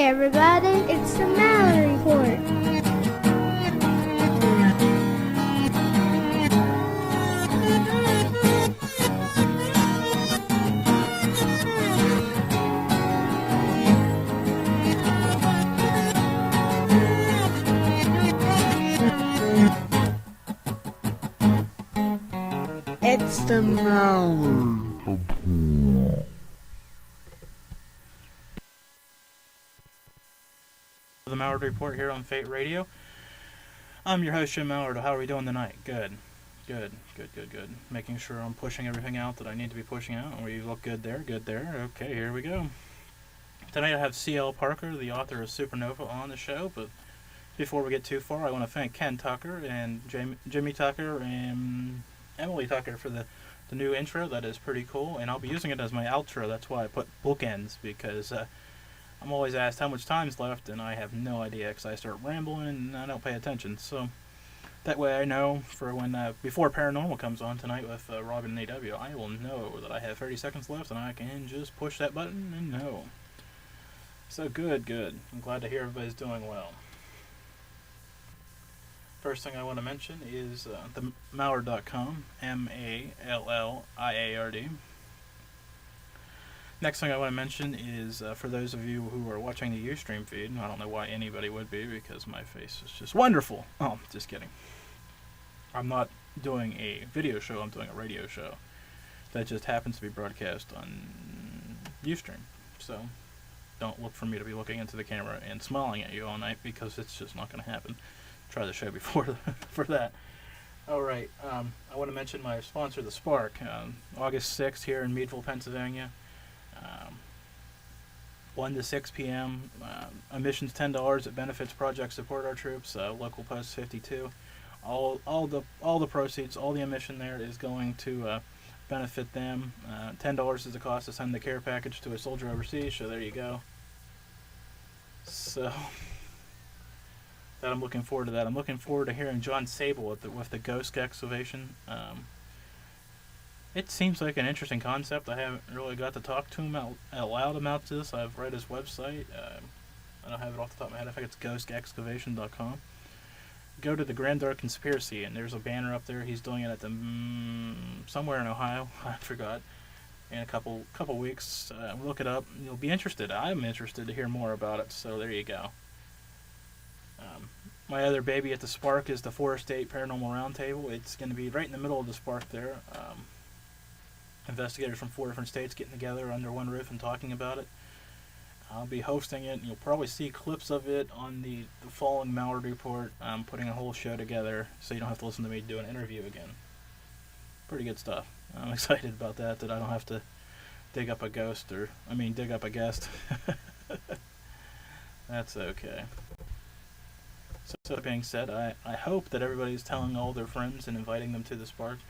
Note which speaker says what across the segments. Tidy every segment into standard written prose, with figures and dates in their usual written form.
Speaker 1: Hey everybody, it's the Malliard Report.
Speaker 2: It's the Malliard Report.
Speaker 3: The Malliard Report here on Fate Radio. I'm your host, Jim Mallard. How are we doing tonight? Good. Making sure I'm pushing everything out that I need to be pushing out. We look good there. Okay, here we go. Tonight I have C.L. Parker, the author of Supernova, on the show, but before we get too far, I want to thank Ken Tucker and Jimmy Tucker and Emily Tucker for the new intro. That is pretty cool, and I'll be using it as my outro. That's why I put bookends, because I'm always asked how much time's left, and I have no idea because I start rambling and I don't pay attention. So that way I know for when before Paranormal comes on tonight with Robin and AW, I will know that I have 30 seconds left and I can just push that button and know. So good. I'm glad to hear everybody's doing well. First thing I want to mention is the Malliard.com, Malliard. Next thing I want to mention is for those of you who are watching the Ustream feed, I don't know why anybody would be because my face is just wonderful. Oh, just kidding. I'm not doing a video show, I'm doing a radio show that just happens to be broadcast on Ustream. So don't look for me to be looking into the camera and smiling at you all night because it's just not going to happen. Try the show before for that. Alright, I want to mention my sponsor, The Spark. August 6th here in Meadville, Pennsylvania. 1 to 6 p.m. Admission's $10. It benefits Project Support Our Troops, local post 52. All the proceeds, all the admission there is going to benefit them. $10 is the cost to send the care package to a soldier overseas, so there you go. So that I'm looking forward to that. I'm looking forward to hearing John Sable with the ghost excavation. It seems like an interesting concept. I haven't really got to talk to him out loud about this. I've read his website. I don't have it off the top of my head. I think it's ghostexcavation.com. Go to the Grand Dark Conspiracy, and there's a banner up there. He's doing it at the somewhere in Ohio. I forgot. In a couple weeks. Look it up. You'll be interested. I'm interested to hear more about it. So there you go. My other baby at the Spark is the Forest State Paranormal Roundtable. It's going to be right in the middle of the Spark there. Investigators from 4 different states getting together under one roof and talking about it. I'll be hosting it. You'll probably see clips of it on the following Malliard Report. I'm putting a whole show together so you don't have to listen to me do an interview again. Pretty good stuff. I'm excited about that I don't have to dig up a guest. That's okay. So that being said, I hope that everybody's telling all their friends and inviting them to the Spark.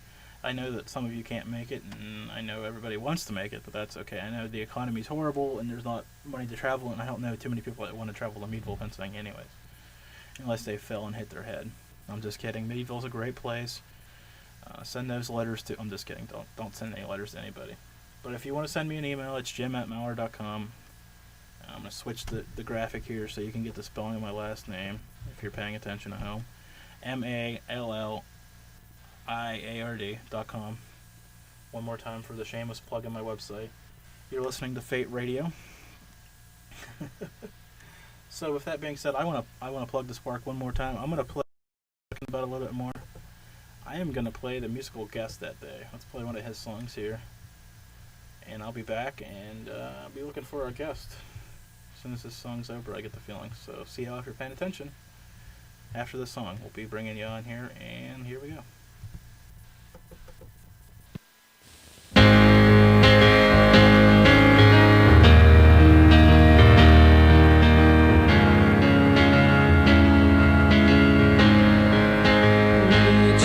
Speaker 3: I know that some of you can't make it, and I know everybody wants to make it, but that's okay. I know the economy's horrible, and there's not money to travel, and I don't know too many people that want to travel to Meadville, Pennsylvania anyways. Unless they fell and hit their head. I'm just kidding. Meadville's a great place. Send those letters to... I'm just kidding. Don't send any letters to anybody. But if you want to send me an email, it's jim@malliard.com. I'm going to switch the graphic here so you can get the spelling of my last name, if you're paying attention at home. MALLIARD.com. One more time for the shameless plug on my website. You're listening to Fate Radio. So with that being said, I want to plug the Spark one more time. I'm going to play about a little bit more. I am going to play the musical guest that day. Let's play one of his songs here. And I'll be back, and I'll be looking for our guest. As soon as this song's over, I get the feeling. So see how if you're paying attention. After this song, we'll be bringing you on here, and here we go.
Speaker 4: Reach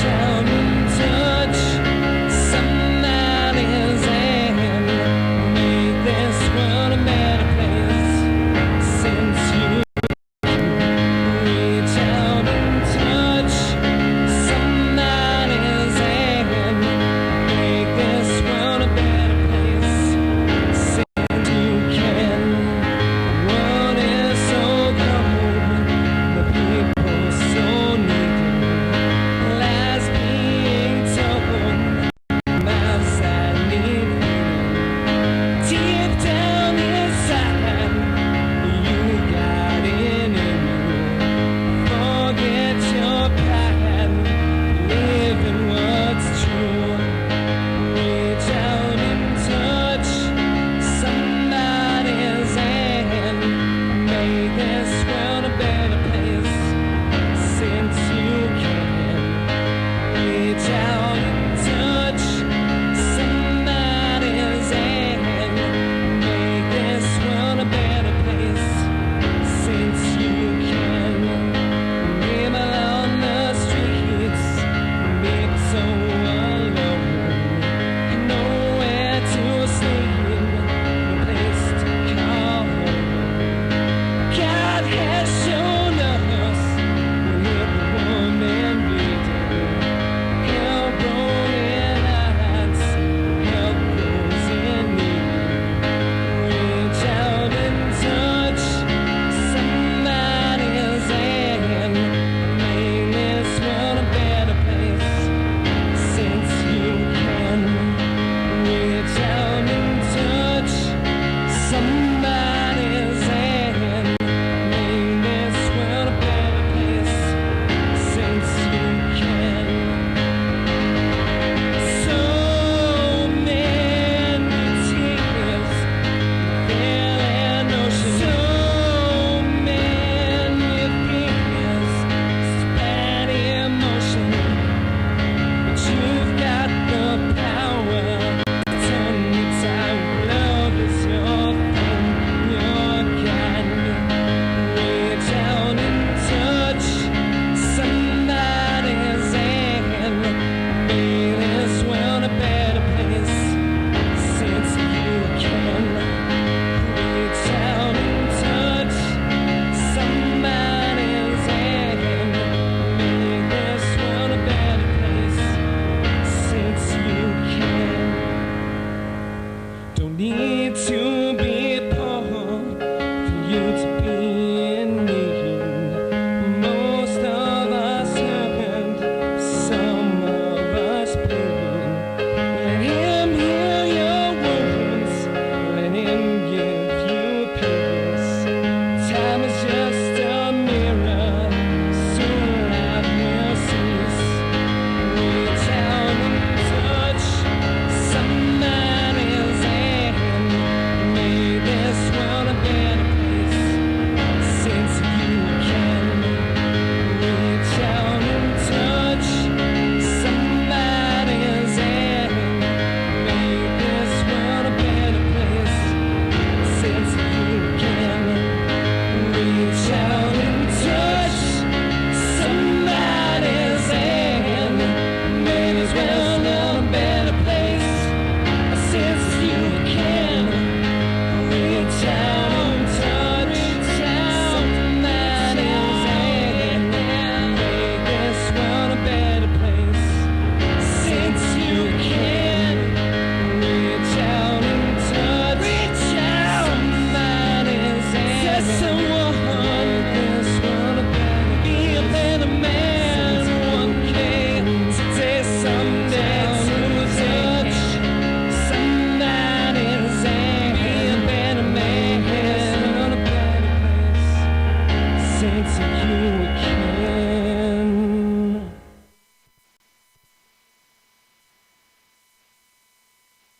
Speaker 4: out and touch somebody.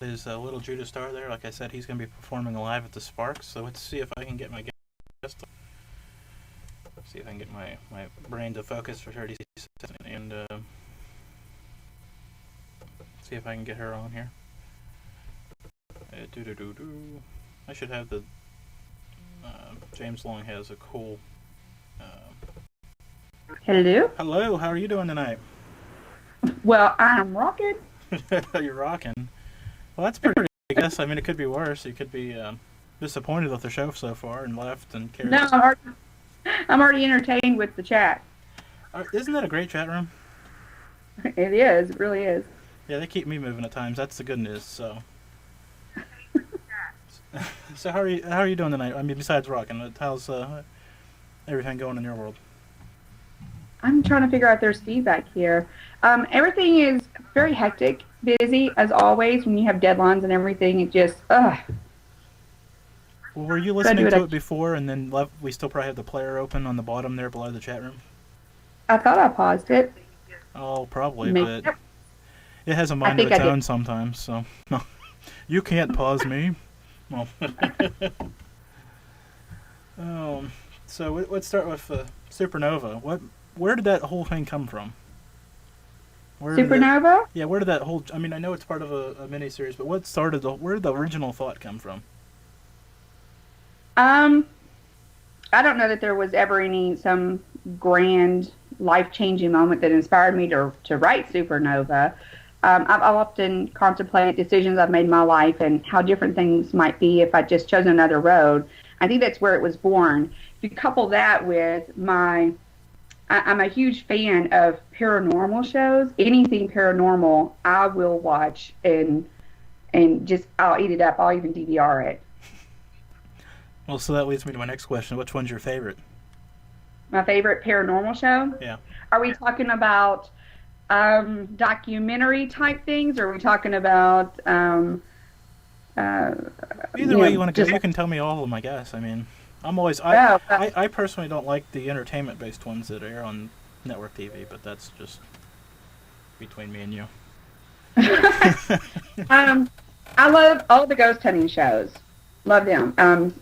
Speaker 3: his little Judas Star there. Like I said, he's going to be performing live at the Sparks. So let's see if I can get my guest. See if I can get my brain to focus for 30 seconds and see if I can get her on here. I should have the James Long has a cool.
Speaker 4: Hello.
Speaker 3: Hello. How are you doing tonight?
Speaker 4: Well, I'm rocking.
Speaker 3: You're rocking. Well, that's pretty. I guess. I mean, it could be worse. You could be disappointed with the show so far and left and carried.
Speaker 4: No, I'm already entertained with the chat.
Speaker 3: Isn't that a great chat room?
Speaker 4: It is. It really is.
Speaker 3: Yeah, they keep me moving at times. That's the good news. So. So how are you doing tonight? I mean, besides rocking, how's everything going in your world?
Speaker 4: I'm trying to figure out there's feedback here. Everything is very hectic, busy as always. When you have deadlines and everything, it just
Speaker 3: Well, were you listening to it before, and then we still probably have the player open on the bottom there below the chat room?
Speaker 4: I thought I paused it.
Speaker 3: Oh, probably, but it has a mind of its own sometimes. So you can't pause me. Well, so let's start with Supernova. Where did that whole thing come from?
Speaker 4: Supernova?
Speaker 3: Yeah, where did that whole? I mean, I know it's part of a miniseries, but where did the original thought come from?
Speaker 4: I don't know that there was ever some grand life-changing moment that inspired me to write Supernova. I've often contemplated decisions I've made in my life and how different things might be if I just chose another road. I think that's where it was born. If you couple that with I'm a huge fan of paranormal shows. Anything paranormal, I will watch and just I'll eat it up. I'll even DVR it.
Speaker 3: Well, so that leads me to my next question. Which one's your favorite?
Speaker 4: My favorite paranormal show?
Speaker 3: Yeah.
Speaker 4: Are we talking about documentary type things, or are we talking about
Speaker 3: either way you want to go? You can tell me all of them, I guess. I mean, I personally don't like the entertainment based ones that air on network TV, but that's just between me and you.
Speaker 4: I love all the ghost hunting shows. Love them.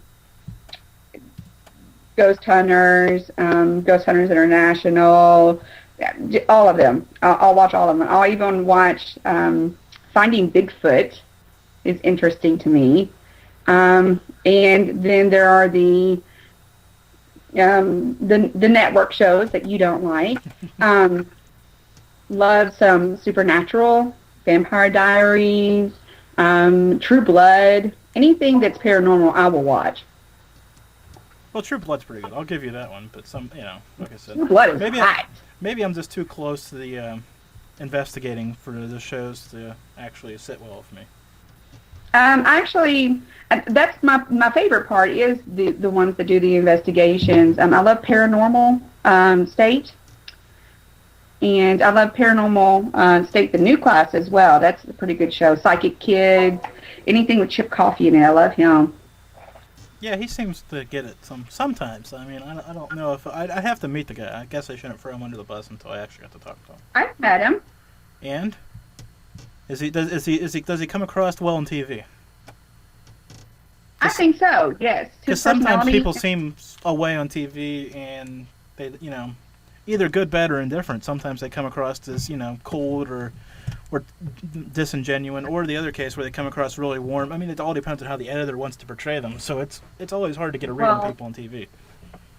Speaker 4: Ghost Hunters International, all of them. I'll watch all of them. I'll even watch Finding Bigfoot is interesting to me. And then there are the network shows that you don't like. Love some Supernatural, Vampire Diaries, True Blood. Anything that's paranormal, I will watch.
Speaker 3: Well, True Blood's pretty good. I'll give you that one. But like I said,
Speaker 4: True Blood is hot.
Speaker 3: Maybe I'm just too close to the investigating for the shows to actually sit well with me.
Speaker 4: Actually, that's my favorite part is the ones that do the investigations. I love Paranormal State, and I love Paranormal State, the new class as well. That's a pretty good show. Psychic Kids, anything with Chip Coffey in it. I love him.
Speaker 3: Yeah, he seems to get it sometimes. I mean, I don't know if I have to meet the guy. I guess I shouldn't throw him under the bus until I actually got to talk to him.
Speaker 4: I've met him.
Speaker 3: And does he come across well on TV?
Speaker 4: I think so. Yes.
Speaker 3: Because sometimes people seem away on TV and they either good, bad, or indifferent. Sometimes they come across as cold or disingenuous, or the other case where they come across really warm. I mean, it all depends on how the editor wants to portray them. So it's always hard to get a read on people on TV.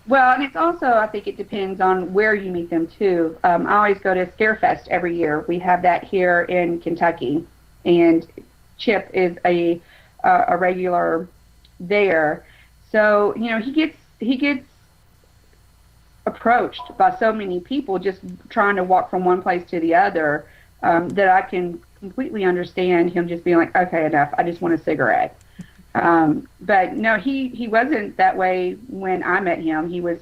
Speaker 4: Well, and it's also, I think it depends on where you meet them too. I always go to Scarefest every year. We have that here in Kentucky, and Chip is a regular there. So he gets approached by so many people just trying to walk from one place to the other. That I can completely understand him just being like, okay, enough. I just want a cigarette. But no, he wasn't that way when I met him. He was,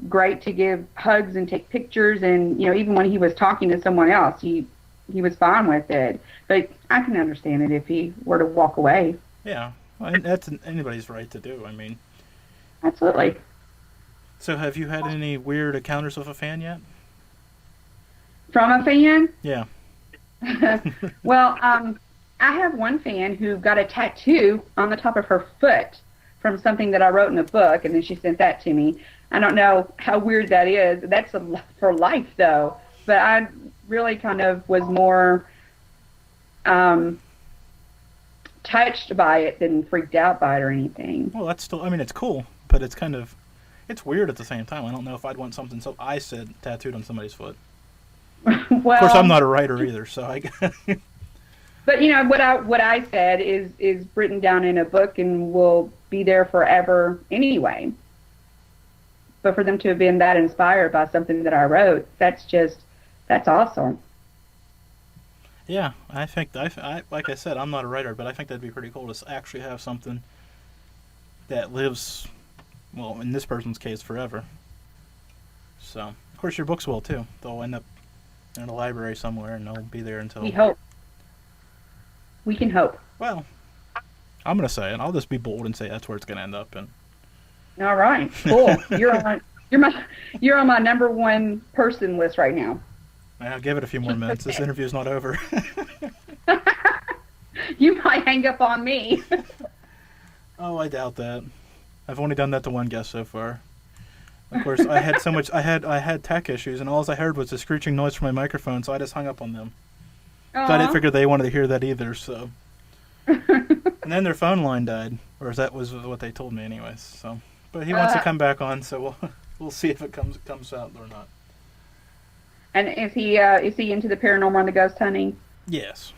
Speaker 4: great to give hugs and take pictures, and even when he was talking to someone else, he was fine with it. But I can understand it if he were to walk away.
Speaker 3: Yeah, well, that's anybody's right to do. I mean,
Speaker 4: absolutely.
Speaker 3: So, have you had any weird encounters with a fan yet? From
Speaker 4: a fan?
Speaker 3: Yeah.
Speaker 4: Well, I have one fan who got a tattoo on the top of her foot from something that I wrote in a book, and then she sent that to me. I don't know how weird that is. That's for life, though. But I really kind of was more touched by it than freaked out by it or anything.
Speaker 3: Well, that's still, I mean, it's cool, but it's kind of, it's weird at the same time. I don't know if I'd want something so I said tattooed on somebody's foot.
Speaker 4: Well,
Speaker 3: of course, I'm not a writer either, so I.
Speaker 4: But you know what I said is written down in a book and will be there forever anyway. But for them to have been that inspired by something that I wrote, that's awesome.
Speaker 3: Yeah, I think I like I said, I'm not a writer, but I think that'd be pretty cool to actually have something that lives, well, in this person's case, forever. So, of course, your books will too. They'll end up in a library somewhere, and they'll be there until.
Speaker 4: We hope. We can hope.
Speaker 3: Well, I'm gonna say it. I'll just be bold and say that's where it's gonna end up. And
Speaker 4: all right, cool. You're on my number one person list right now.
Speaker 3: I'll give it a few more minutes. This interview's not over.
Speaker 4: You might hang up on me.
Speaker 3: Oh, I doubt that. I've only done that to one guest so far. Of course, I had so much. I had tech issues, and all I heard was a screeching noise from my microphone, so I just hung up on them. So I didn't figure they wanted to hear that either. So, and then their phone line died, or that was what they told me, anyways. So, but he wants to come back on, so we'll see if it comes out or not.
Speaker 4: And is he into the paranormal and the ghost hunting?
Speaker 3: Yes.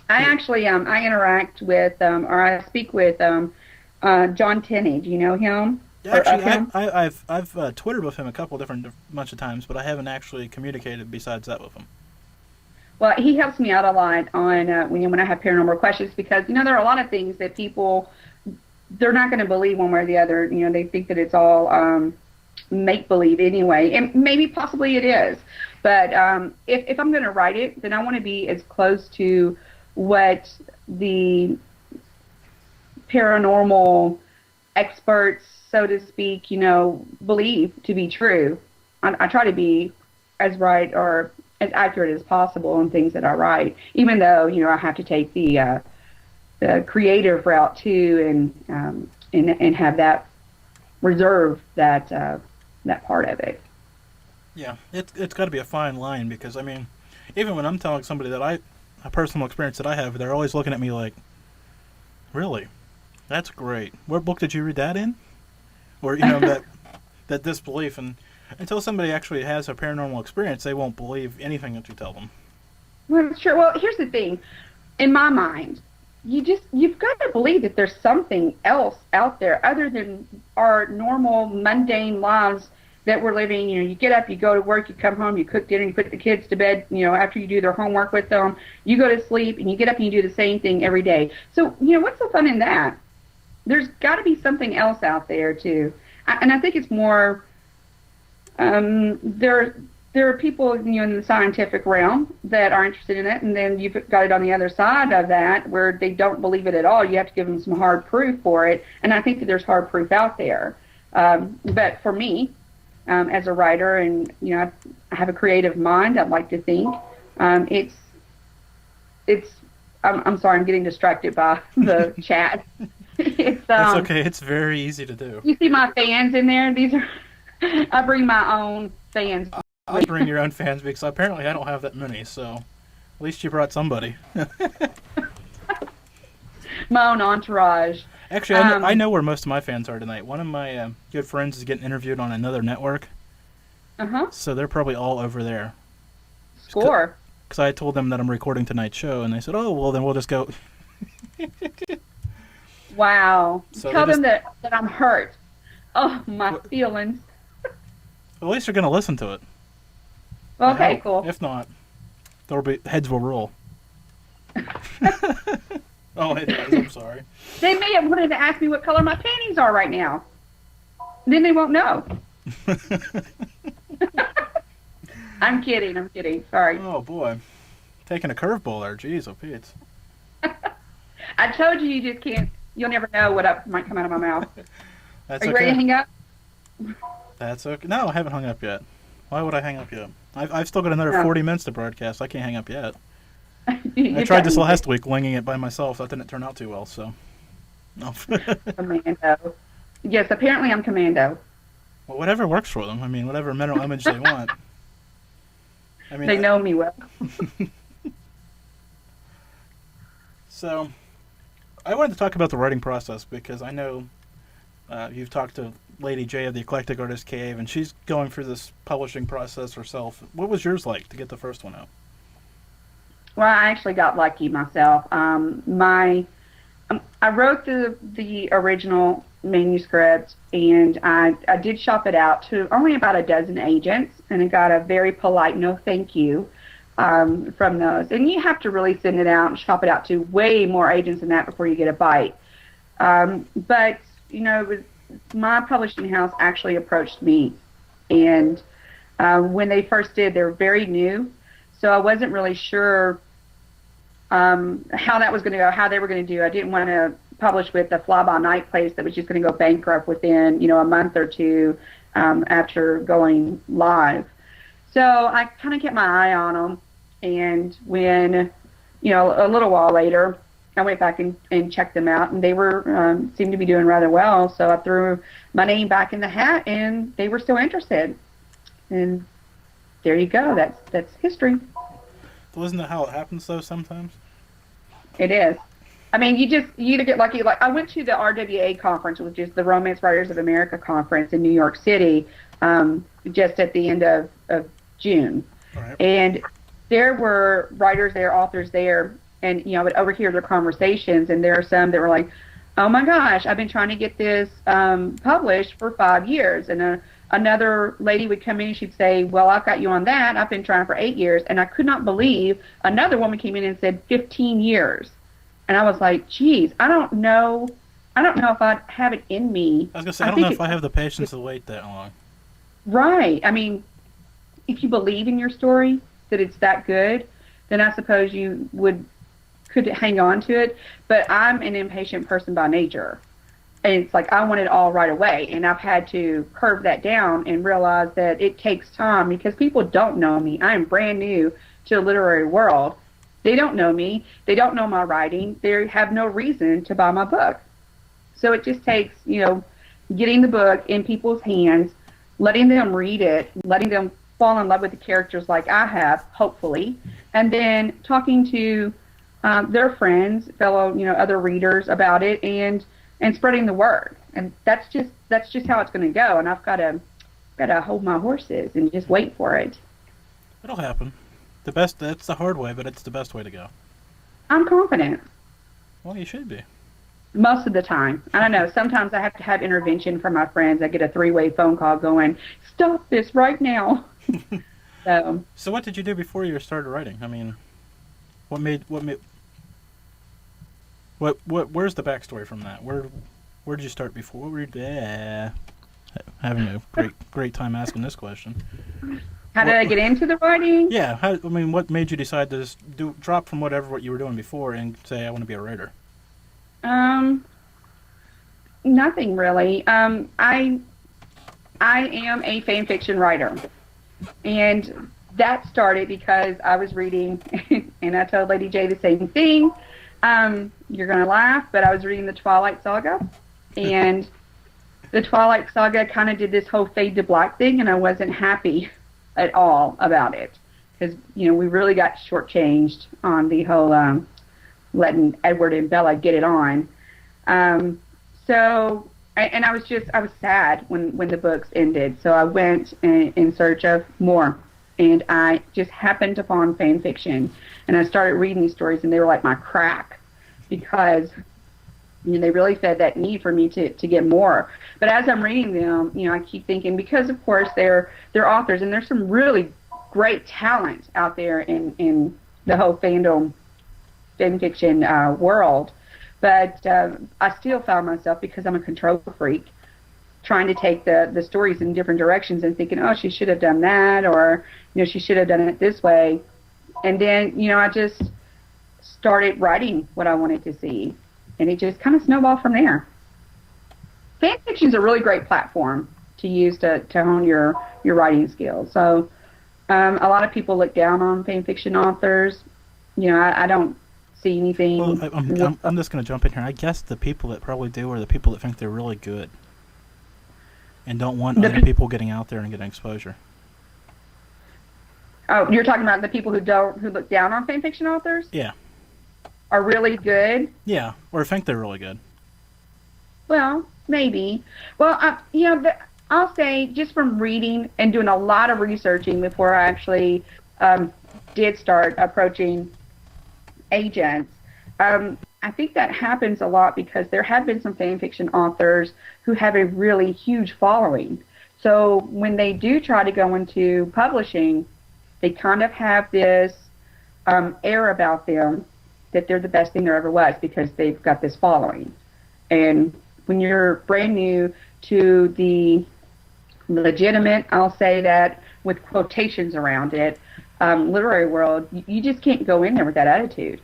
Speaker 4: I actually I interact with or I speak with John Tenney. Do you know him?
Speaker 3: Actually, I've Twittered with him a couple different bunch of times, but I haven't actually communicated besides that with him.
Speaker 4: Well, he helps me out a lot on when I have paranormal questions, because there are a lot of things that people, they're not going to believe one way or the other. They think that it's all make believe anyway, and maybe possibly it is. But if I'm going to write it, then I want to be as close to what the paranormal experts, so to speak, believe to be true. I try to be as right or as accurate as possible in things that I write, even though I have to take the creative route too, and have that reserve that part of it.
Speaker 3: Yeah, it's got to be a fine line, because I mean, even when I'm telling somebody that a personal experience that I have, they're always looking at me like, really? That's great. What book did you read that in? Or that disbelief, and until somebody actually has a paranormal experience, they won't believe anything that you tell them.
Speaker 4: Well, sure. Well, here's the thing. In my mind, you've got to believe that there's something else out there other than our normal, mundane lives that we're living. You get up, you go to work, you come home, you cook dinner, you put the kids to bed, after you do their homework with them, you go to sleep, and you get up and you do the same thing every day. So, what's the fun in that? There's got to be something else out there, too. And I think it's more, there are people, in the scientific realm that are interested in it, and then you've got it on the other side of that where they don't believe it at all. You have to give them some hard proof for it, and I think that there's hard proof out there. But for me, as a writer, and I have a creative mind, I'd like to think, I'm sorry, I'm getting distracted by the chat. It's
Speaker 3: okay. It's very easy to do.
Speaker 4: You see my fans in there? These are I bring my own fans.
Speaker 3: I'll bring your own fans, because apparently I don't have that many, so at least you brought somebody.
Speaker 4: My own entourage.
Speaker 3: Actually, I know where most of my fans are tonight. One of my good friends is getting interviewed on another network. Uh-huh. So they're probably all over there.
Speaker 4: Score.
Speaker 3: Because I told them that I'm recording tonight's show, and they said, oh, well, then we'll just go.
Speaker 4: Wow. So tell them that I'm hurt. Oh, my feelings.
Speaker 3: At least they're going to listen to it.
Speaker 4: Okay, cool.
Speaker 3: If not, heads will roll. Oh, it does. I'm sorry.
Speaker 4: They may have wanted to ask me what color my panties are right now. Then they won't know. I'm kidding. Sorry.
Speaker 3: Oh, boy. Taking a curveball there. Jeez, oh, Pete.
Speaker 4: I told you just can't. You'll never know what might come out of my mouth.
Speaker 3: That's
Speaker 4: Are you ready to hang up?
Speaker 3: That's okay. No, I haven't hung up yet. Why would I hang up yet? I've still got another 40 minutes to broadcast. I can't hang up yet. I tried this last week, winging it by myself. That didn't turn out too well, so. No.
Speaker 4: Commando. Yes, apparently I'm commando.
Speaker 3: Well, whatever works for them. I mean, whatever mental image they want. I mean,
Speaker 4: They know me well.
Speaker 3: So, I wanted to talk about the writing process because I know you've talked to Lady J of the Eclectic Artist Cave, and she's going through this publishing process herself. What was yours like to get the first one out?
Speaker 4: Well, I actually got lucky myself. I wrote the original manuscript, and I did shop it out to only about a dozen agents, and I got a very polite no thank you from those. And you have to really send it out and shop it out to way more agents than that before you get a bite. But, my publishing house actually approached me, and when they first did, they were very new, so I wasn't really sure how that was going to go, how they were going to do. I didn't want to publish with a fly-by-night place that was just going to go bankrupt within, a month or two after going live. So I kind of kept my eye on them, and when, a little while later, I went back and checked them out, and they were seemed to be doing rather well. So I threw my name back in the hat, and they were still interested. And there you go. That's history.
Speaker 3: Well, isn't that how it happens, though, sometimes?
Speaker 4: It is. I mean, you either get lucky. Like, I went to the RWA conference, which is the Romance Writers of America conference in New York City, just at the end of June.
Speaker 3: Right.
Speaker 4: And there were writers there, authors there, and, I would overhear their conversations, and there are some that were like, oh my gosh, I've been trying to get this published for 5 years. And another lady would come in and she'd say, well, I've got you on that. I've been trying for 8 years. And I could not believe another woman came in and said 15 years. And I was like, geez, I don't know if I'd have it in me.
Speaker 3: I was going to say, I don't know if I have the patience to wait that long.
Speaker 4: Right. I mean, if you believe in your story, that it's that good, then I suppose you could hang on to it. But I'm an impatient person by nature. And it's like I want it all right away. And I've had to curve that down and realize that it takes time because people don't know me. I am brand new to the literary world. They don't know me. They don't know my writing. They have no reason to buy my book. So it just takes, getting the book in people's hands, letting them read it, letting them fall in love with the characters like I have, hopefully, and then talking to their friends, fellow, other readers about it, and spreading the word. And that's just how it's going to go. And I've got to hold my horses and just wait for it.
Speaker 3: It'll happen. That's the hard way, but it's the best way to go.
Speaker 4: I'm confident.
Speaker 3: Well, you should be.
Speaker 4: Most of the time. I don't know. Sometimes I have to have intervention from my friends. I get a 3-way phone call going, stop this right now.
Speaker 3: So what did you do before you started writing? I mean, where's the backstory from that? Where did you start before? What were you having a great time asking this question.
Speaker 4: How did I get into the writing?
Speaker 3: Yeah, what made you decide to just drop from what you were doing before and say, I want to be a writer?
Speaker 4: Nothing really. I am a fan fiction writer, and that started because I was reading, and I told Lady J the same thing. You're gonna laugh, but I was reading the Twilight Saga, and the Twilight Saga kind of did this whole fade to black thing, and I wasn't happy at all about it because we really got shortchanged on the whole letting Edward and Bella get it on. So I was sad when the books ended. So I went in search of more, and I just happened upon fan fiction, and I started reading these stories, and they were like my crack because they really fed that need for me to get more. But as I'm reading them, I keep thinking, because of course they're authors, and there's some really great talent out there in the whole fan fiction world. But I still found myself, because I'm a control freak, trying to take the stories in different directions and thinking, oh, she should have done that, or she should have done it this way. And then I just started writing what I wanted to see. And it just kind of snowballed from there. Fan fiction is a really great platform to use to hone your writing skills. So a lot of people look down on fan fiction authors. I don't see anything.
Speaker 3: Well, I'm just going to jump in here. I guess the people that probably do are the people that think they're really good and don't want other people getting out there and getting exposure.
Speaker 4: Oh, you're talking about the people who look down on fan fiction authors?
Speaker 3: Yeah.
Speaker 4: Are really good?
Speaker 3: Yeah, or think they're really good.
Speaker 4: Well, maybe. Well, I'll say just from reading and doing a lot of researching before I actually did start approaching agents, I think that happens a lot because there have been some fan fiction authors who have a really huge following. So when they do try to go into publishing, they kind of have this air about them that they're the best thing there ever was because they've got this following. And when you're brand new to the legitimate, I'll say that with quotations around it, literary world, you just can't go in there with that attitude.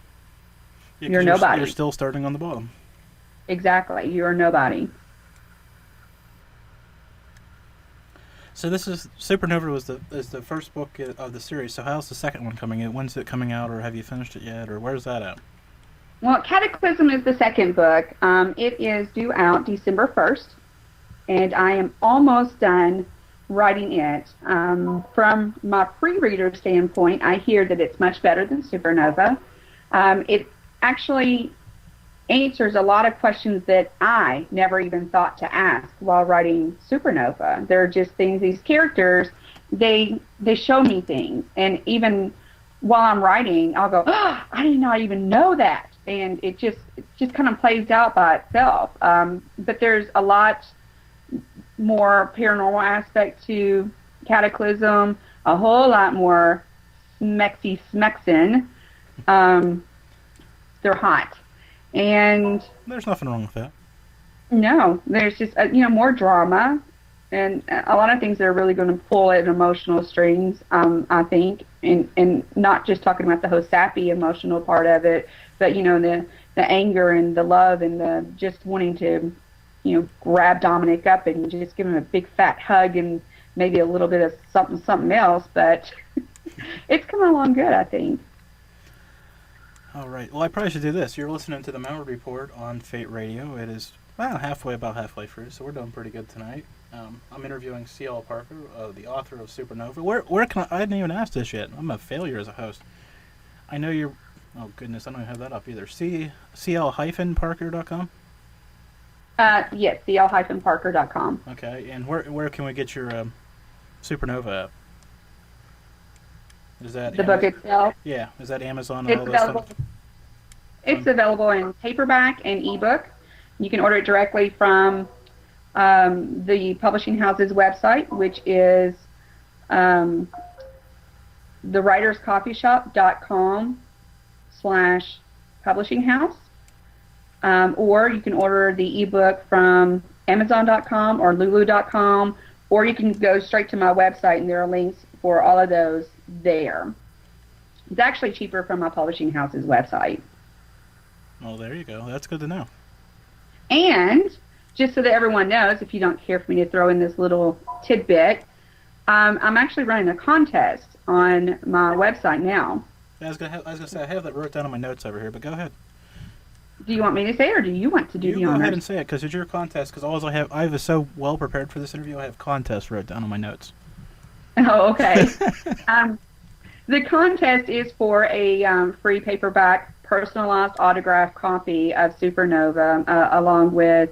Speaker 3: Yeah,
Speaker 4: you're nobody.
Speaker 3: You're still starting on the bottom.
Speaker 4: Exactly. You're nobody.
Speaker 3: So this is Supernova is the first book of the series. So how's the second one coming in? When's it coming out, or have you finished it yet, or where's that at?
Speaker 4: Well, Cataclysm is the second book. It is due out December 1st, and I am almost done writing it. From my pre-reader standpoint, I hear that it's much better than Supernova. It actually answers a lot of questions that I never even thought to ask while writing Supernova. They're just things, these characters, they show me things. And even while I'm writing, I'll go, oh, I did not even know that. And it just kind of plays out by itself. But there's a lot more paranormal aspect to Cataclysm, a whole lot more smexin. They're hot. And
Speaker 3: there's nothing wrong with that.
Speaker 4: No, there's just more drama and a lot of things that are really going to pull at emotional strings. I think, and not just talking about the whole sappy emotional part of it, but the anger and the love and the just wanting to grab Dominic up and just give him a big fat hug and maybe a little bit of something else. But it's coming along good, I think.
Speaker 3: All right. Well, I probably should do this. You're listening to the Malliard Report on Fate Radio. It is about halfway through, so we're doing pretty good tonight. I'm interviewing C.L. Parker, the author of Supernova. Where can I didn't even ask this yet. I'm a failure as a host. I know you're... Oh, goodness, I don't even have that up either. cl-parker.com?
Speaker 4: Yes, cl-parker.com.
Speaker 3: Okay, and where can we get your Supernova at? Is that
Speaker 4: the book itself?
Speaker 3: Yeah. Is that Amazon and all this stuff?
Speaker 4: It's available in paperback and ebook. You can order it directly from the publishing house's website, which is thewriterscoffeeshop.com/publishing house. Or you can order the ebook from Amazon.com or Lulu.com, or you can go straight to my website, and there are links for all of those there. It's actually cheaper from my publishing house's website.
Speaker 3: Well, there you go. That's good to know.
Speaker 4: And just so that everyone knows, if you don't care for me to throw in this little tidbit, I'm actually running a contest on my website now.
Speaker 3: I was gonna say I have that wrote down on my notes over here, but go ahead.
Speaker 4: Do you want me to say it, or do you want to do the honors?
Speaker 3: Go ahead and say it, because it's your contest. Because all I was so well prepared for this interview, I have contests wrote down on my notes.
Speaker 4: Oh, okay. The contest is for a free paperback personalized autographed copy of Supernova, along with,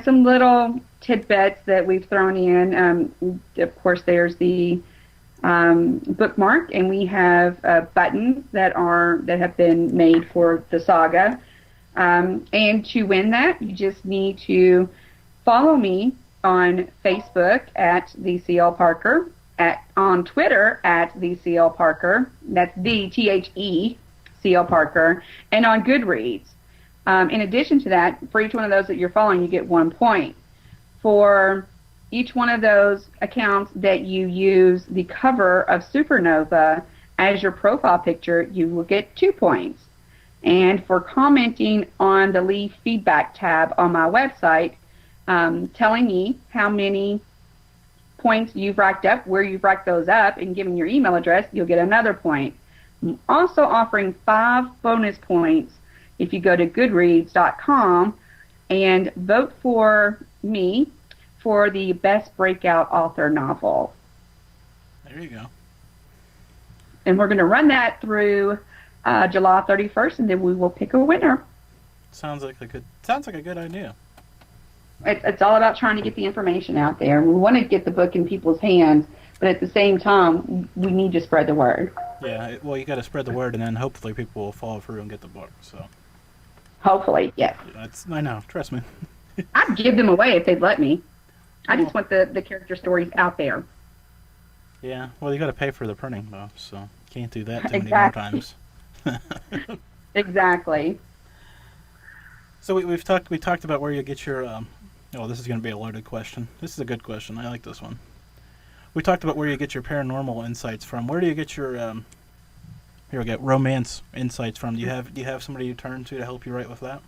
Speaker 4: some little tidbits that we've thrown in. Of course, there's the bookmark, and we have buttons that have been made for the saga. And to win that, you just need to follow me on Facebook at the CL Parker, on Twitter at the CL Parker, that's the THE CL Parker, and on Goodreads. In addition to that, for each one of those that you're following, you get 1 point. For each one of those accounts that you use the cover of Supernova as your profile picture, you will get 2 points. And for commenting on the Leave Feedback tab on my website, telling me how many points you've racked up, where you've racked those up, and giving your email address, you'll get another point. I'm also offering 5 bonus points if you go to Goodreads.com and vote for me for the best breakout author novel.
Speaker 3: There you go.
Speaker 4: And we're going to run that through July 31st, and then we will pick a winner.
Speaker 3: Sounds like a good idea.
Speaker 4: It's all about trying to get the information out there. We want to get the book in people's hands, but at the same time, we need to spread the word.
Speaker 3: Yeah, well, you got to spread the word, and then hopefully people will follow through and get the book. So.
Speaker 4: Hopefully, yes.
Speaker 3: I know. Trust me.
Speaker 4: I'd give them away if they'd let me. I just want the character stories out there.
Speaker 3: Yeah, well, you got to pay for the printing, though, so can't do that too many more times.
Speaker 4: Exactly.
Speaker 3: So we talked about where you get your. This is going to be a loaded question. This is a good question. I like this one. We talked about where you get your paranormal insights from. Where do you get your here we go, romance insights from? Do you have somebody you turn to help you write with that?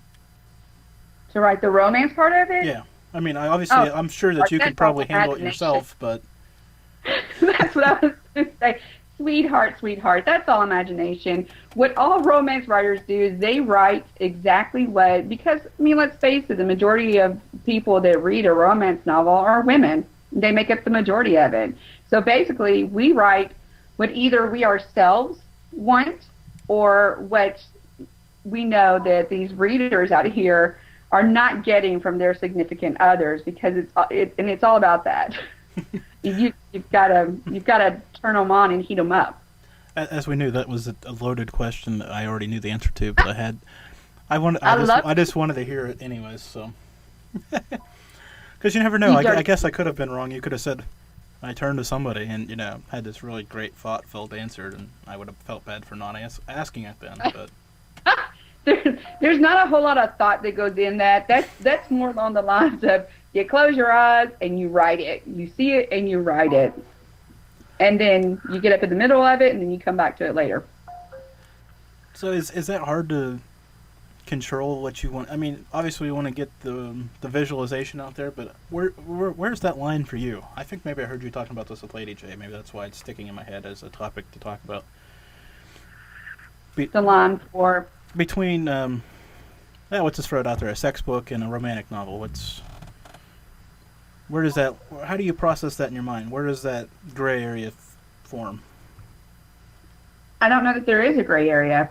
Speaker 4: To write the romance part of it?
Speaker 3: Yeah. I mean, I'm sure that you could probably handle it yourself, but.
Speaker 4: That's what I was going to say. Sweetheart, that's all imagination. What all romance writers do is they write exactly because, let's face it, the majority of people that read a romance novel are women. They make up the majority of it. So basically, we write what either we ourselves want or what we know that these readers out here are not getting from their significant others, because it's all about that. You've got to turn them on and heat them up.
Speaker 3: As we knew, that was a loaded question that I already knew the answer to, but I just wanted to hear it anyways. So, because you never know. I guess I could have been wrong. You could have said I turned to somebody and had this really great thought-filled answer, and I would have felt bad for not asking it then. But
Speaker 4: there's not a whole lot of thought that goes in that. That's more along the lines of, you close your eyes and you write it. You see it and you write it. And then you get up in the middle of it and then you come back to it later.
Speaker 3: So is that hard to control what you want? I mean, obviously you want to get the visualization out there, but where's that line for you? I think maybe I heard you talking about this with Lady J. Maybe that's why it's sticking in my head as a topic to talk about.
Speaker 4: The line for?
Speaker 3: Between, let's just throw it out there, a sex book and a romantic novel. How do you process that in your mind? Where does that gray area form?
Speaker 4: I don't know that there is a gray area.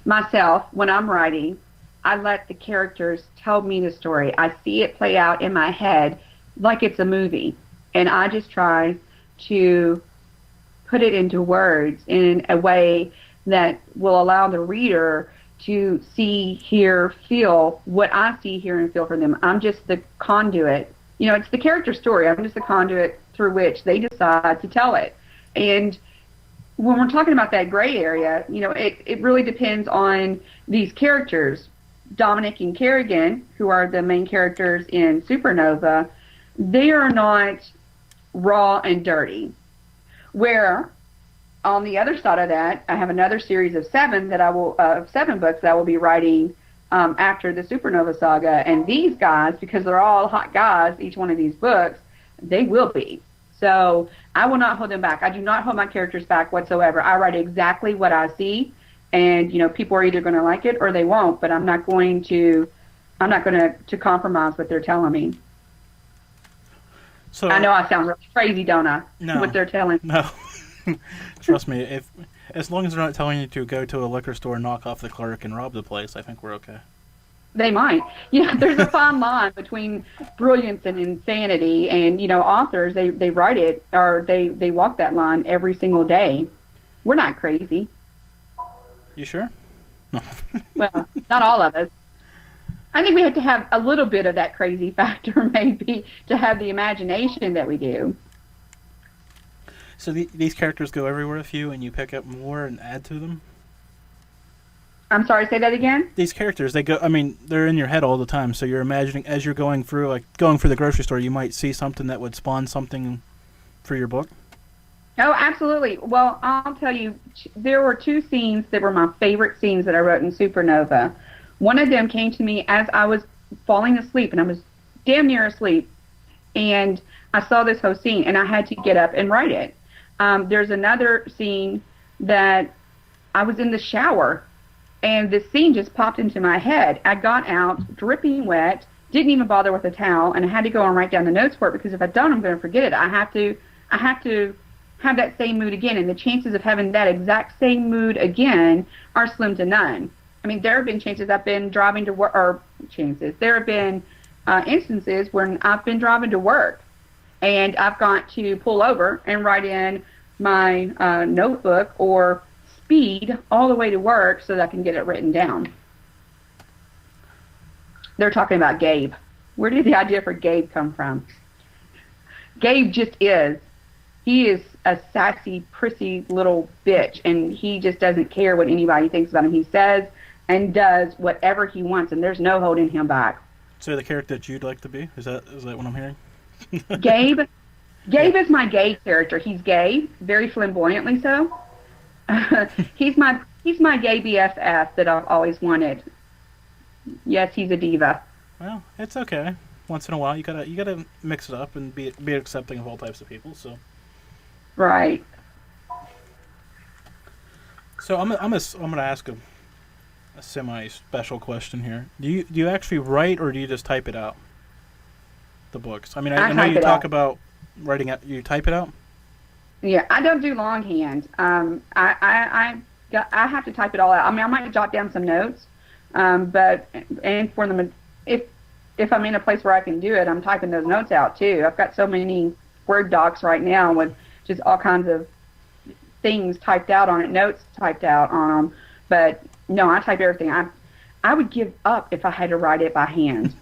Speaker 4: Myself, when I'm writing, I let the characters tell me the story. I see it play out in my head like it's a movie. And I just try to put it into words in a way that will allow the reader to see, hear, feel what I see, hear, and feel from them. I'm just the conduit. It's the character story. I'm just the conduit through which they decide to tell it. And when we're talking about that gray area, it really depends on these characters. Dominic and Kerrigan, who are the main characters in Supernova, they are not raw and dirty. Where on the other side of that, I have another series of 7 7 books that I will be writing after the Supernova saga. And these guys, because they're all hot guys, each one of these books, they will be. So I will not hold them back. I do not hold my characters back whatsoever. I write exactly what I see, and people are either going to like it or they won't. But I'm not going to compromise what they're telling me. So I know I sound really crazy, don't I?
Speaker 3: No.
Speaker 4: What they're telling me.
Speaker 3: No. Trust me, as long as they're not telling you to go to a liquor store, knock off the clerk, and rob the place, I think we're okay.
Speaker 4: They might. There's a fine line between brilliance and insanity, and authors they write it, or they walk that line every single day. We're not crazy.
Speaker 3: You sure?
Speaker 4: Well, not all of us. I think we have to have a little bit of that crazy factor, maybe, to have the imagination that we do.
Speaker 3: So these characters go everywhere with you, and you pick up more and add to them?
Speaker 4: I'm sorry, say that again?
Speaker 3: These characters, they're in your head all the time, so you're imagining, as you're going through the grocery store, you might see something that would spawn something for your book?
Speaker 4: Oh, absolutely. Well, I'll tell you, there were 2 scenes that were my favorite scenes that I wrote in Supernova. One of them came to me as I was falling asleep, and I was damn near asleep, and I saw this whole scene, and I had to get up and write it. There's another scene that I was in the shower and this scene just popped into my head. I got out dripping wet, didn't even bother with a towel, and I had to go and write down the notes for it because if I don't, I'm going to forget it. I have to have that same mood again, and the chances of having that exact same mood again are slim to none. I mean, there have been chances I've been driving to work, or chances. There have been instances when I've been driving to work, and I've got to pull over and write in my notebook or speed all the way to work so that I can get it written down. They're talking about Gabe. Where did the idea for Gabe come from? Gabe just is. He is a sassy, prissy little bitch, and he just doesn't care what anybody thinks about him. He says and does whatever he wants, and there's no holding him back.
Speaker 3: So the character that you'd like to be? Is that what I'm hearing?
Speaker 4: Gabe is my gay character. He's gay, very flamboyantly so. He's my gay BFF that I've always wanted. Yes, he's a diva.
Speaker 3: Well, it's okay. Once in a while, you gotta mix it up and be accepting of all types of people. So.
Speaker 4: Right.
Speaker 3: So I'm gonna ask a semi-special question here. Do you actually write or do you just type it out? The books. I mean, I know you talk about writing out. You type it out.
Speaker 4: Yeah, I don't do longhand. I have to type it all out. I mean, I might jot down some notes. But for them, if I'm in a place where I can do it, I'm typing those notes out too. I've got so many Word docs right now with just all kinds of things typed out on it, notes typed out on them. But no, I type everything. I would give up if I had to write it by hand.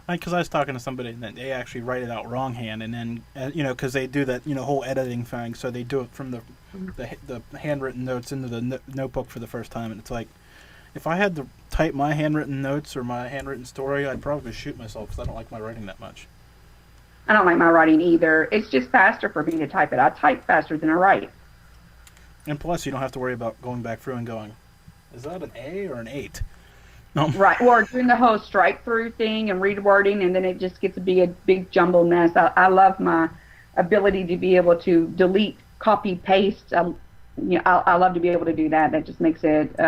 Speaker 3: Because I was talking to somebody that they actually write it out wronghand, and then because they do that whole editing thing, so they do it from the handwritten notes into the notebook for the first time, and it's like. If I had to type my handwritten notes or my handwritten story, I'd probably shoot myself because I don't like my writing that much.
Speaker 4: I don't like my writing either. It's just faster for me to type it. I type faster than I write.
Speaker 3: And plus, you don't have to worry about going back through and going, is that an A or an 8? No.
Speaker 4: Right, or doing the whole strike-through thing and rewording, and then it just gets to be a big jumbled mess. I love my ability to be able to delete, copy, paste. I love to be able to do that. That just makes it...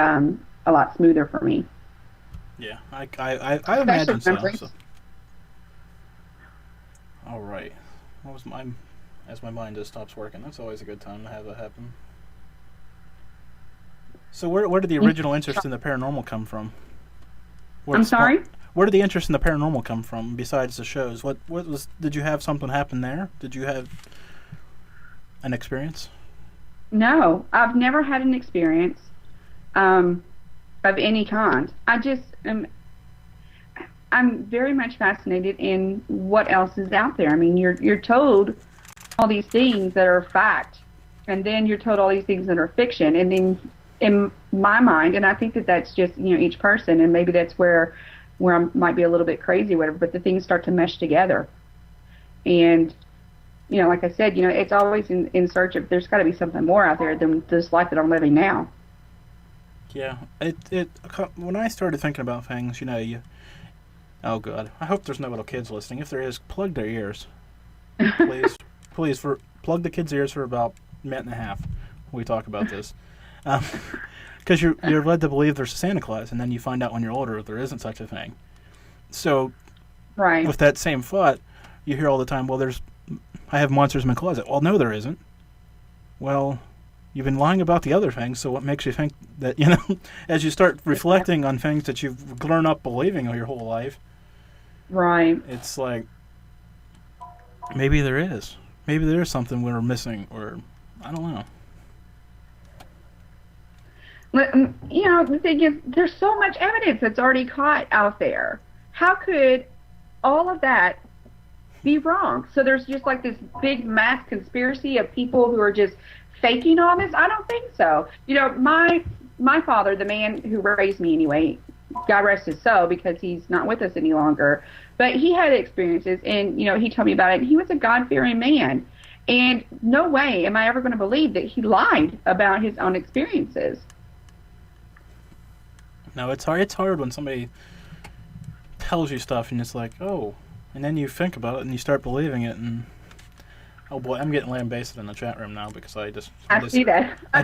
Speaker 4: a lot smoother for me.
Speaker 3: Yeah, I imagine so. All right. As my mind just stops working, that's always a good time to have that happen. So where did the original interest in the paranormal come from?
Speaker 4: I'm sorry?
Speaker 3: Where did the interest in the paranormal come from besides the shows? Did you have something happen there? Did you have an experience? No, I've never had an experience. Of any kind. I'm very much fascinated in what else is out there. I mean, you're told all these things that are fact, and then you're told all these things that are fiction, and then in my mind, and I think that that's just each person, and maybe that's where I might be a little bit crazy, or whatever. But the things start to mesh together, and like I said, it's always in search of. There's got to be something more out there than this life that I'm living now. Yeah, when I started thinking about things, oh God, I hope there's no little kids listening. If there is, plug their ears, please, plug the kids' ears for about a minute and a half when we talk about this, because you're led to believe there's a Santa Claus, and then you find out when you're older there isn't such a thing. So, right, with that same thought, you hear all the time, well, I have monsters in my closet. Well, no, there isn't. Well. You've been lying about the other things, so what makes you think that, as you start reflecting on things that you've grown up believing your whole life, right? It's like, maybe there is. Maybe there is something we're missing, or I don't know. The thing is, there's so much evidence that's already caught out there. How could all of that be wrong? So there's just like this big mass conspiracy of people who are just faking all this? I don't think so. My father, the man who raised me anyway, God rest his soul because he's not with us any longer, but he had experiences, and he told me about it, and he was a God-fearing man, and no way am I ever going to believe that he lied about his own experiences. No, it's hard when somebody tells you stuff and it's like, oh, and then you think about it and you start believing it, and Oh boy, I'm getting lambasted in the chat room now because I
Speaker 4: see that.
Speaker 3: I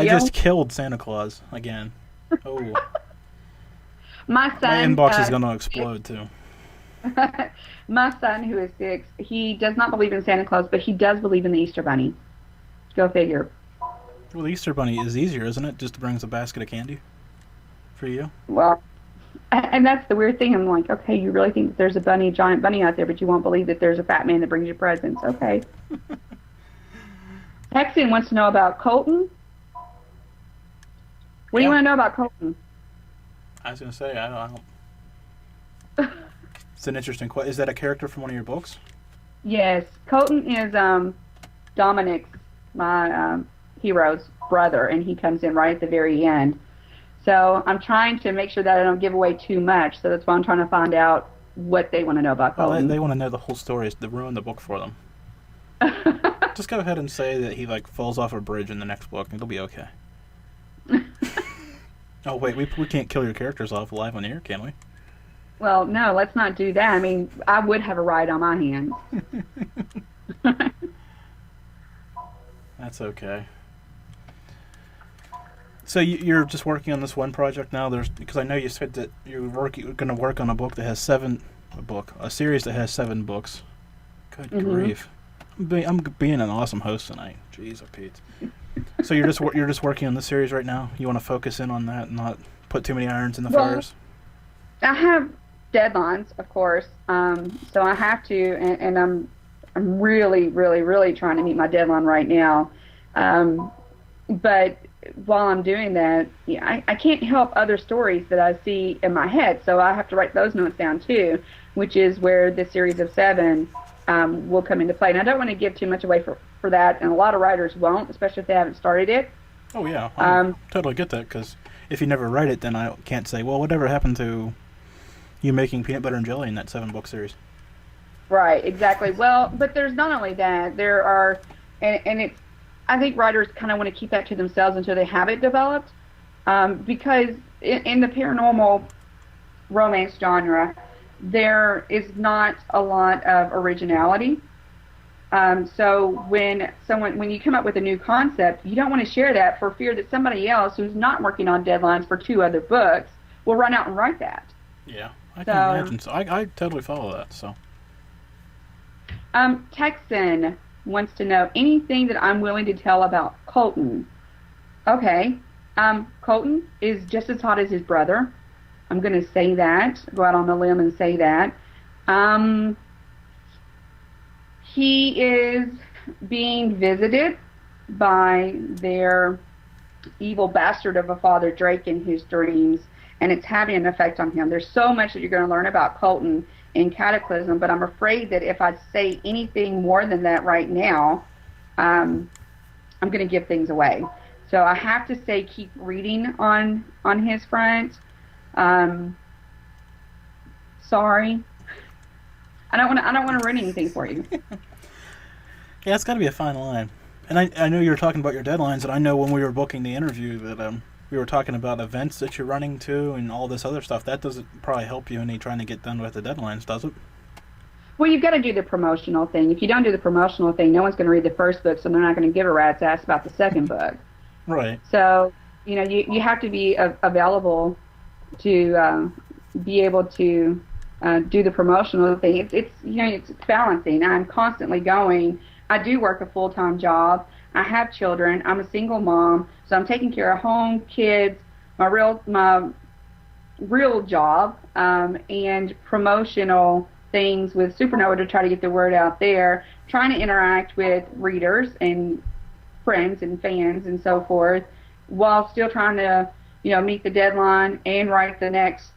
Speaker 3: just killed Santa Claus again. Oh.
Speaker 4: My son.
Speaker 3: My inbox is going to explode too.
Speaker 4: My son, who is 6, he does not believe in Santa Claus, but he does believe in the Easter Bunny. Go figure.
Speaker 3: Well, the Easter Bunny is easier, isn't it? Just brings a basket of candy for you.
Speaker 4: Well, and that's the weird thing. I'm like, okay, you really think that there's a giant bunny out there, but you won't believe that there's a fat man that brings you presents. Okay. Texan wants to know about Colton. What do you want to know about Colton?
Speaker 3: I was going to say, I don't. It's an interesting question. Is that a character from one of your books?
Speaker 4: Yes. Colton is Dominic's, my hero's brother, and he comes in right at the very end. So I'm trying to make sure that I don't give away too much, so that's why I'm trying to find out what they want to know about Colton.
Speaker 3: Well, they want to know the whole story to ruin the book for them. Just go ahead and say that he falls off a bridge in the next book, and it'll be okay. Oh, wait, we can't kill your characters off live on air, can we?
Speaker 4: Well, no, let's not do that. I mean, I would have a riot on my hands.
Speaker 3: That's okay. So you're just working on this one project now? Because I know you said that you're going to work on a book that has a series that has 7 books. Good grief! I'm being an awesome host tonight. Jeez, Pete. So you're just working on this series right now? You want to focus in on that and not put too many irons in the fires?
Speaker 4: I have deadlines, of course. So I have to, and I'm really, really, really trying to meet my deadline right now. But while I'm doing that, I can't help other stories that I see in my head, so I have to write those notes down too, which is where the series of 7 will come into play. And I don't want to give too much away for that, and a lot of writers won't, especially if they haven't started it.
Speaker 3: Oh, yeah. I totally get that, because if you never write it, then I can't say, well, whatever happened to you making peanut butter and jelly in that 7-book series?
Speaker 4: Right, exactly. Well, but there's not only that. There are, and it's, I think writers kind of want to keep that to themselves until they have it developed, because in the paranormal romance genre, there is not a lot of originality. So when you come up with a new concept, you don't want to share that for fear that somebody else who's not working on deadlines for 2 other books will run out and write that.
Speaker 3: Yeah, I can imagine. So I totally follow that. So.
Speaker 4: Texan wants to know anything that I'm willing to tell about Colton. Okay. Colton is just as hot as his brother. I'm going to say that. Go out on a limb and say that. He is being visited by their evil bastard of a father, Drake, in his dreams, and it's having an effect on him. There's so much that you're going to learn about Colton in Cataclysm, but I'm afraid that if I say anything more than that right now, I'm going to give things away. So I have to say keep reading on his front. Sorry. I don't want to ruin anything for you.
Speaker 3: Yeah, it's got to be a fine line. And I know you were talking about your deadlines, and I know when we were booking the interview that we were talking about events that you're running to and all this other stuff. That doesn't probably help you any trying to get done with the deadlines, does it?
Speaker 4: Well, you've got to do the promotional thing. If you don't do the promotional thing, no one's going to read the first book, so they're not going to give a rat's ass about the second book. Right. So, you have to be available to be able to do the promotional thing. It's balancing. I'm constantly going. I do work a full-time job. I have children. I'm a single mom, so I'm taking care of home, kids, my real job, and promotional things with Supernova to try to get the word out there, trying to interact with readers and friends and fans and so forth, while still trying to, meet the deadline and write the next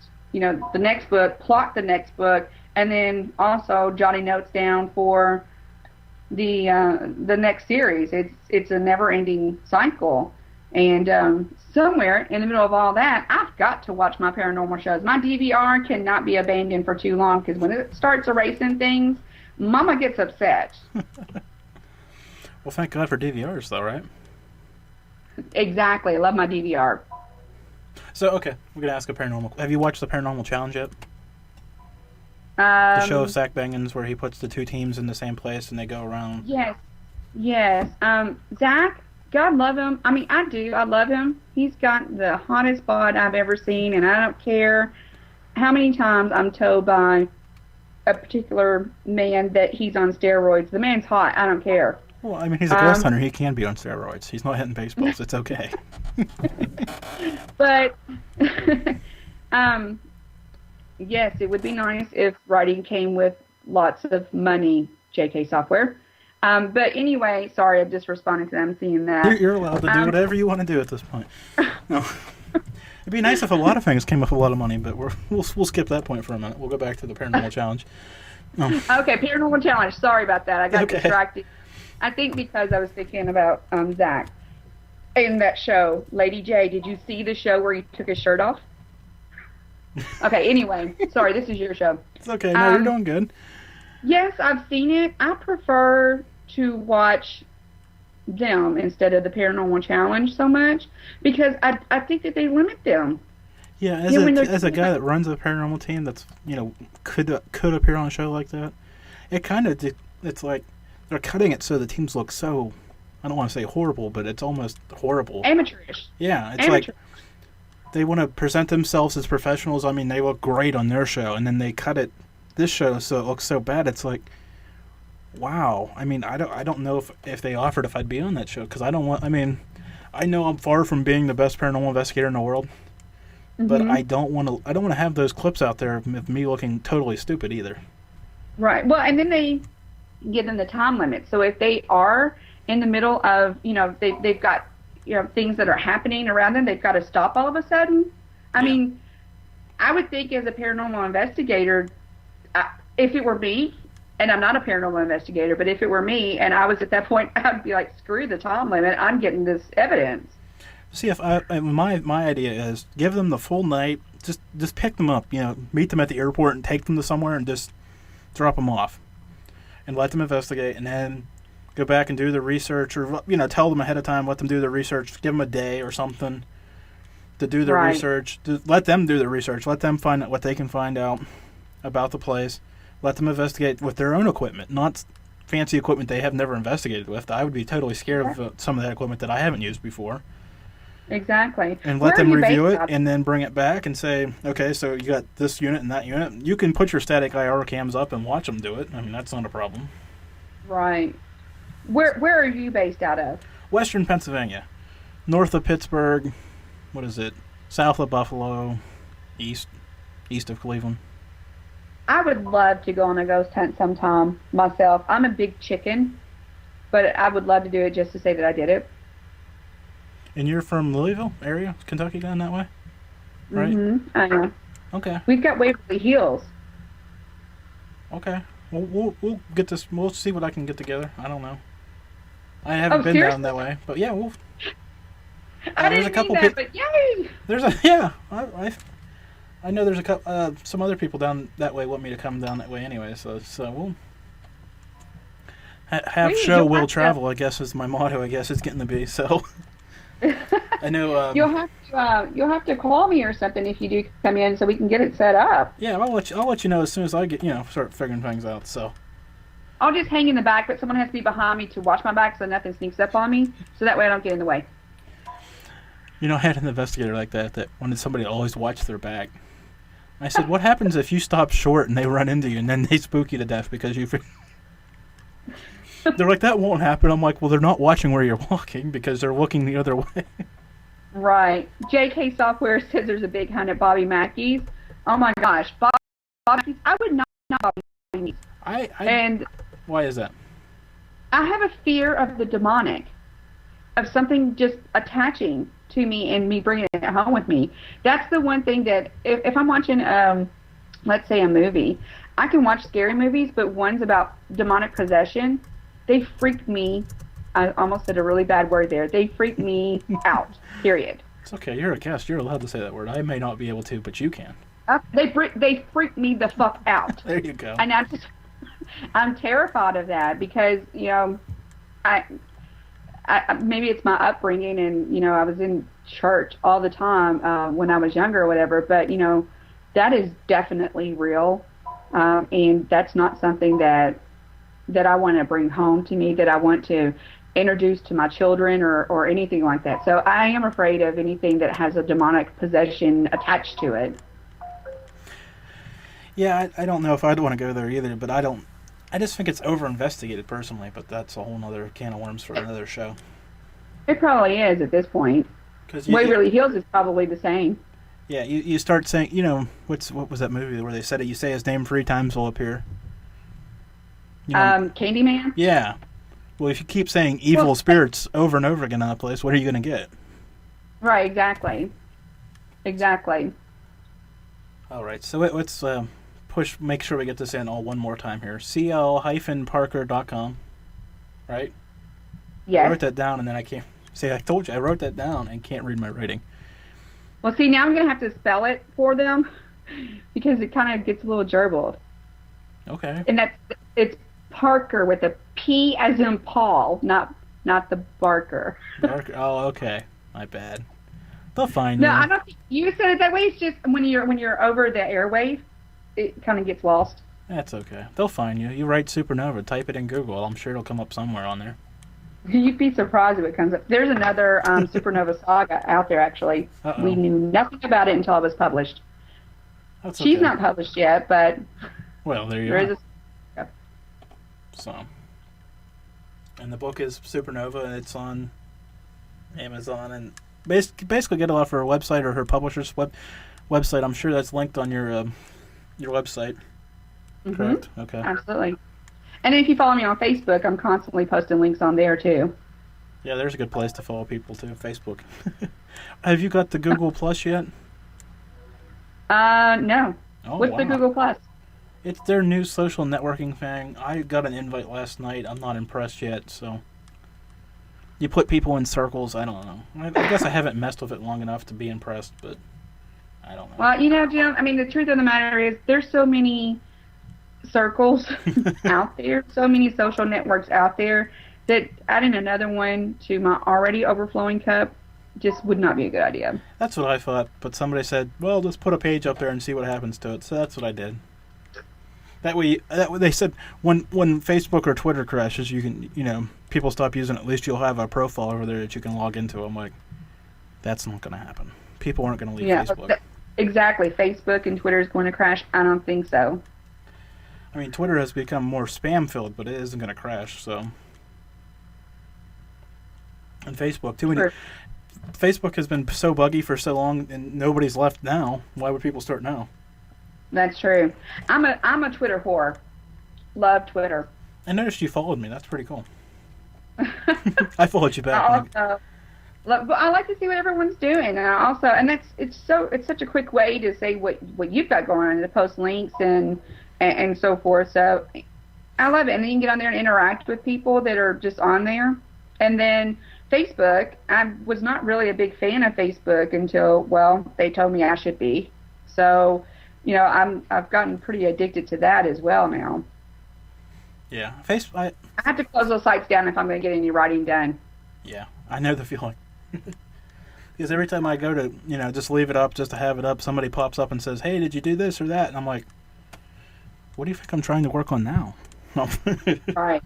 Speaker 4: book, plot the next book, and then also jotting notes down for the next series. It's a never-ending cycle, and somewhere in the middle of all that, I've got to watch my paranormal shows. My DVR cannot be abandoned for too long, because when it starts erasing things, Mama gets upset.
Speaker 3: Well, thank God for DVRs, though, right?
Speaker 4: Exactly. I love my DVR.
Speaker 3: So, okay, we're gonna ask a paranormal. Have you watched the Paranormal Challenge yet? The show of Zach Bagans, where he puts the 2 teams in the same place and they go around.
Speaker 4: Yes, Yes. Zach, God love him. I mean, I do. I love him. He's got the hottest bod I've ever seen, and I don't care how many times I'm told by a particular man that he's on steroids. The man's hot. I don't care.
Speaker 3: Well, I mean, he's a ghost hunter. He can be on steroids. He's not hitting baseballs. It's okay.
Speaker 4: But, yes, it would be nice if writing came with lots of money, JK Software. But anyway, sorry, I'm just responding to them seeing that.
Speaker 3: You're allowed to do whatever you want to do at this point. No. It'd be nice if a lot of things came with a lot of money, but we'll skip that point for a minute. We'll go back to the paranormal challenge.
Speaker 4: Okay, paranormal challenge. Sorry about that. I got
Speaker 3: Okay.
Speaker 4: distracted. I think because I was thinking about Zach in that show. Lady J, did you see the show where he took his shirt off? Okay, anyway, sorry, this is your show.
Speaker 3: It's okay. No, you're doing good.
Speaker 4: Yes, I've seen it. I prefer to watch them instead of the paranormal challenge so much because I think that they limit them.
Speaker 3: Yeah, as a guy that runs a paranormal team that's, could appear on a show like that, it's like they're cutting it so the teams look so, I don't want to say horrible, but it's almost horrible.
Speaker 4: Amateurish.
Speaker 3: Yeah, it's like they want to present themselves as professionals. I mean, they look great on their show, and then they cut this show so it looks so bad. It's like, wow. I mean, I don't know if they offered if I'd be on that show because I don't want. I mean, I know I'm far from being the best paranormal investigator in the world, but I don't want to have those clips out there of me looking totally stupid either.
Speaker 4: Right. Well, and then they give them the time limit. So if they are in the middle of, they've got, things that are happening around them, they've got to stop all of a sudden. I mean, I would think as a paranormal investigator, if it were me, and I'm not a paranormal investigator, but if it were me and I was at that point, I'd be like, screw the time limit. I'm getting this evidence.
Speaker 3: See, if my idea is give them the full night, just pick them up, meet them at the airport and take them to somewhere and just drop them off and let them investigate and then go back and do the research or, tell them ahead of time, let them do the research, give them a day or something to do the research. Let them do the research. Let them find out what they can find out about the place. Let them investigate with their own equipment, not fancy equipment they have never investigated with. I would be totally scared of some of that equipment that I haven't used before.
Speaker 4: Exactly.
Speaker 3: And let them review it and then bring it back and say, okay, so you got this unit and that unit. You can put your static IR cams up and watch them do it. I mean, that's not a problem.
Speaker 4: Right. Where are you based out of?
Speaker 3: Western Pennsylvania. North of Pittsburgh. What is it? South of Buffalo. East of Cleveland.
Speaker 4: I would love to go on a ghost hunt sometime myself. I'm a big chicken, but I would love to do it just to say that I did it.
Speaker 3: And you're from Louisville area, Kentucky, down that way, right?
Speaker 4: Mm-hmm. I know.
Speaker 3: Okay.
Speaker 4: We've got Waverly Hills.
Speaker 3: Okay. Well, we'll get this. We'll see what I can get together. I don't know. I haven't been down that way, but yeah, we'll.
Speaker 4: I didn't mean that, but yay!
Speaker 3: There's I know there's a couple. Some other people down that way want me to come down that way anyway, so we'll. Have show will travel, I guess is my motto. I guess it's getting to be so. I know.
Speaker 4: You'll have to call me or something if you do come in, so we can get it set up.
Speaker 3: Yeah, I'll let you know as soon as I get start figuring things out. So.
Speaker 4: I'll just hang in the back, but someone has to be behind me to watch my back so nothing sneaks up on me, so that way I don't get in the way.
Speaker 3: I had an investigator like that wanted somebody to always watch their back. I said, "What happens if you stop short and they run into you and then they spook you to death because you?" They're like, "That won't happen." I'm like, "Well, they're not watching where you're walking because they're looking the other way."
Speaker 4: Right. JK Software says there's a big hunt at Bobby Mackey's. Oh my gosh, Bobby Mackey's. I would not Bobby Mackey's. And
Speaker 3: why is that?
Speaker 4: I have a fear of the demonic, of something just attaching to me and me bringing it home with me. That's the one thing that if I'm watching, let's say a movie, I can watch scary movies, but ones about demonic possession, they freak me. I almost said a really bad word there. They freak me out. Period.
Speaker 3: It's okay. You're a guest. You're allowed to say that word. I may not be able to, but you can.
Speaker 4: They freak me the fuck out.
Speaker 3: There you go.
Speaker 4: And I'm terrified of that because I maybe it's my upbringing and I was in church all the time when I was younger or whatever, but that is definitely real, and that's not something that that I want to bring home to me, that I want to introduce to my children or anything like that. So I am afraid of anything that has a demonic possession attached to it.
Speaker 3: Yeah, I don't know if I'd want to go there either, but I just think it's over-investigated personally, but that's a whole other can of worms for another show.
Speaker 4: It probably is at this point. Waverly Hills is probably the same.
Speaker 3: Yeah, you start saying, you know, what was that movie where they said it? You say his name 3 times, he'll appear. You know,
Speaker 4: Candyman?
Speaker 3: Yeah. Well, if you keep saying evil spirits over and over again in a place, what are you going to get?
Speaker 4: Right, exactly. Exactly.
Speaker 3: All right, so let's make sure we get this in all one more time here. cl-parker.com, right?
Speaker 4: Yes.
Speaker 3: I wrote that down, and then I can't... See, I told you, I wrote that down and can't read my writing.
Speaker 4: Well, see, now I'm going to have to spell it for them because it kind of gets a little gerbled.
Speaker 3: Okay.
Speaker 4: And it's Parker with a P as in Paul, not the Barker.
Speaker 3: Barker. Oh, okay. My bad. They'll find you.
Speaker 4: No, I don't think you said it that way. It's just when you're over the airwave, it kind of gets lost.
Speaker 3: That's okay. They'll find you. You write Supernova, type it in Google. I'm sure it'll come up somewhere on there.
Speaker 4: You'd be surprised if it comes up. There's another Supernova saga out there, actually.
Speaker 3: Uh-oh.
Speaker 4: We knew nothing about it until it was published.
Speaker 3: That's
Speaker 4: She's
Speaker 3: okay.
Speaker 4: not published yet, but
Speaker 3: well, there you
Speaker 4: there
Speaker 3: go.
Speaker 4: is a...
Speaker 3: So, and the book is Supernova, and it's on Amazon, and basically get it off her website or her publisher's website. I'm sure that's linked on your website.
Speaker 4: Mm-hmm.
Speaker 3: Correct? Okay.
Speaker 4: Absolutely. And if you follow me on Facebook, I'm constantly posting links on there, too.
Speaker 3: Yeah, there's a good place to follow people, too, Facebook. Have you got the Google Plus yet?
Speaker 4: No.
Speaker 3: Oh,
Speaker 4: What's
Speaker 3: wow.
Speaker 4: the Google Plus?
Speaker 3: It's their new social networking thing. I got an invite last night. I'm not impressed yet, so... You put people in circles, I don't know. I guess I haven't messed with it long enough to be impressed, but I don't know.
Speaker 4: Well, you know, Jim, I mean, the truth of the matter is there's so many circles out there, so many social networks out there, that adding another one to my already overflowing cup just would not be a good idea.
Speaker 3: That's what I thought, but somebody said, well, just put a page up there and see what happens to it, so that's what I did. That way, they said when Facebook or Twitter crashes, you can, you know, people stop using it, at least you'll have a profile over there that you can log into. I'm like, that's not going to happen. People aren't going to leave Facebook.
Speaker 4: Exactly. Facebook and Twitter is going to crash? I don't think so.
Speaker 3: I mean, Twitter has become more spam-filled, but it isn't going to crash, so... And Facebook, too. Sure. Facebook has been so buggy for so long, and nobody's left now. Why would people start now?
Speaker 4: That's true. I'm a Twitter whore. Love Twitter.
Speaker 3: I noticed you followed me. That's pretty cool. I followed you back.
Speaker 4: I like to see what everyone's doing, and it's such a quick way to say what you've got going on, to post links and so forth. So I love it, and then you can get on there and interact with people that are just on there. And then Facebook, I was not really a big fan of Facebook until, well, they told me I should be. So, you know, I've gotten pretty addicted to that as well now.
Speaker 3: Yeah, Facebook. I
Speaker 4: have to close those sites down if I'm going to get any writing done.
Speaker 3: Yeah, I know the feeling. Because every time I go to, you know, just leave it up, just to have it up, somebody pops up and says, hey, did you do this or that? And I'm like, what do you think I'm trying to work on now?
Speaker 4: Right.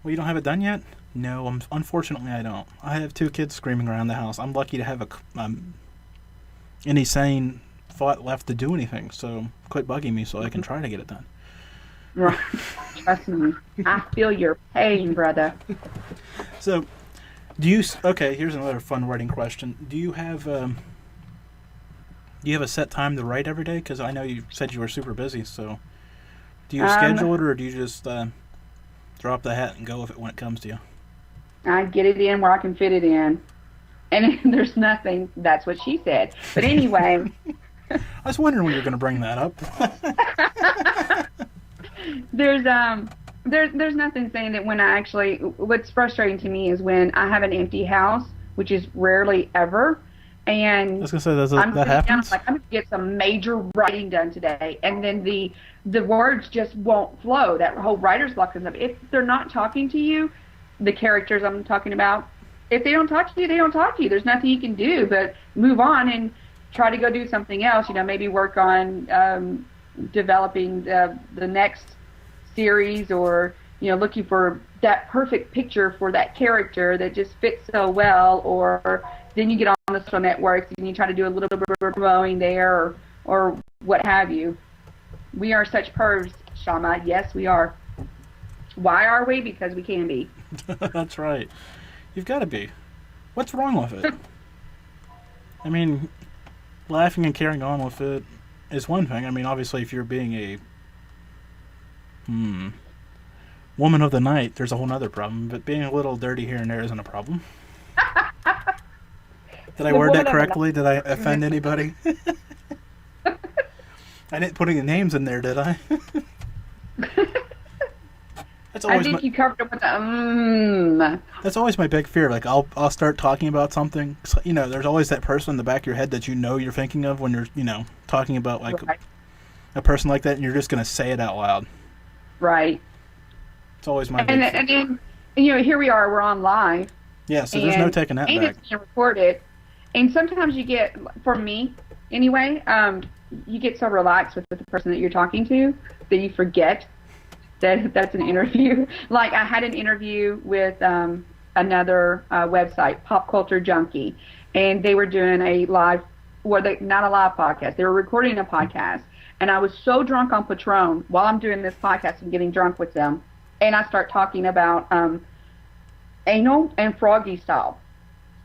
Speaker 3: Well, you don't have it done yet? No, unfortunately I don't. I have 2 kids screaming around the house. I'm lucky to have any sane thought left to do anything, so quit bugging me so I can try to get it done.
Speaker 4: Right. Trust me. I feel your pain, brother.
Speaker 3: So, okay, here's another fun writing question. Do you have a set time to write every day? Because I know you said you were super busy, so do you schedule it, or do you just drop the hat and go with it when it comes to you?
Speaker 4: I get it in where I can fit it in. And there's nothing, that's what she said. But anyway.
Speaker 3: I was wondering when you're going to bring that up.
Speaker 4: There's nothing saying that when I actually, what's frustrating to me is when I have an empty house, which is rarely ever, and
Speaker 3: I was going to say, that happens?
Speaker 4: I'm going to get some major writing done today, and then the words just won't flow. That whole writer's block comes up. If they're not talking to you, the characters I'm talking about, if they don't talk to you, they don't talk to you. There's nothing you can do but move on and try to go do something else. You know, maybe work on developing the next series or, looking for that perfect picture for that character that just fits so well, or then you get on the social networks and you try to do a little bit of promoting there or what have you. We are such pervs, Shama. Yes, we are. Why are we? Because we can be.
Speaker 3: That's right. You've got to be. What's wrong with it? I mean, laughing and carrying on with it is one thing. I mean, obviously, if you're being a woman of the night, there's a whole other problem. But being a little dirty here and there isn't a problem. Did I word that correctly? Did I offend anybody? I didn't put any names in there, did I? That's always
Speaker 4: I think you covered it with the
Speaker 3: That's always my big fear. Like, I'll start talking about something. There's always that person in the back of your head that you're thinking of when you're, talking about, like,
Speaker 4: right.
Speaker 3: a person like that, and you're just going to say it out loud.
Speaker 4: Right.
Speaker 3: It's always my big fear.
Speaker 4: And then, here we are, we're on live.
Speaker 3: Yeah, so there's no taking that back.
Speaker 4: And it's being recorded. And sometimes you get, for me, anyway, you get so relaxed with the person that you're talking to that you forget that that's an interview. Like, I had an interview with another website, Pop Culture Junkie, and they were doing a live, not a live podcast, they were recording a podcast, and I was so drunk on Patron while I'm doing this podcast and getting drunk with them, and I start talking about anal and froggy style.